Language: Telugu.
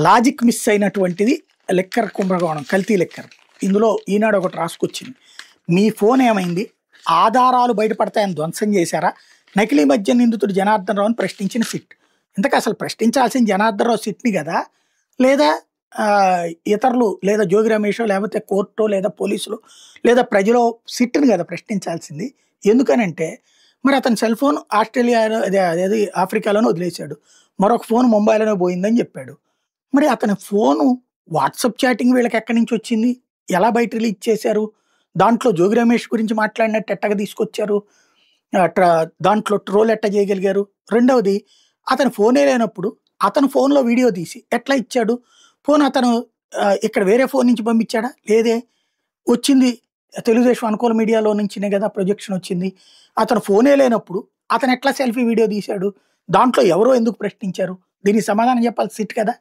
లాజిక్ మిస్ అయినటువంటిది లిక్కర్ కుంభకోణం, కల్తీ లిక్కర్. ఇందులో ఈనాడు ఒకటి రాసుకొచ్చింది. మీ ఫోన్ ఏమైంది, ఆధారాలు బయటపడతాయని ధ్వంసం చేశారా, నకిలీ మద్యం నిందితుడు జనార్దన్ రావుని ప్రశ్నించిన సిట్. ఇంతకు అసలు ప్రశ్నించాల్సిన జనార్దన్ రావు సిట్ని కదా, లేదా ఇతరులు, లేదా జోగి రమేషో, లేకపోతే కోర్టో, లేదా పోలీసులు, లేదా ప్రజలు సిట్ని కదా ప్రశ్నించాల్సింది. ఎందుకనంటే మరి అతని సెల్ ఫోన్ ఆస్ట్రేలియాలో అదేది ఆఫ్రికాలోనే వదిలేశాడు, మరొక ఫోన్ ముంబైలోనే పోయిందని చెప్పాడు. మరి అతని ఫోను వాట్సాప్ చాటింగ్ వీళ్ళకి ఎక్కడి నుంచి వచ్చింది, ఎలా బయట రిలీజ్ చేశారు, దాంట్లో జోగి రమేష్ గురించి మాట్లాడినట్టు ఎట్టగా తీసుకొచ్చారు, దాంట్లో ట్రోల్ ఎట్ట చేయగలిగారు. రెండవది, అతని ఫోనే లేనప్పుడు అతను ఫోన్లో వీడియో తీసి ఎట్లా ఇచ్చాడు, ఫోన్ అతను ఇక్కడ వేరే ఫోన్ నుంచి పంపించాడా, లేదే, వచ్చింది తెలుగుదేశం అనుకూల మీడియాలో నుంచినే కదా ప్రొజెక్షన్ వచ్చింది. అతను ఫోనే లేనప్పుడు అతను ఎట్లా సెల్ఫీ వీడియో తీశాడు, దాంట్లో ఎవరో ఎందుకు ప్రశ్నించారు, దీనికి సమాధానం చెప్పాలి సిట్ కదా.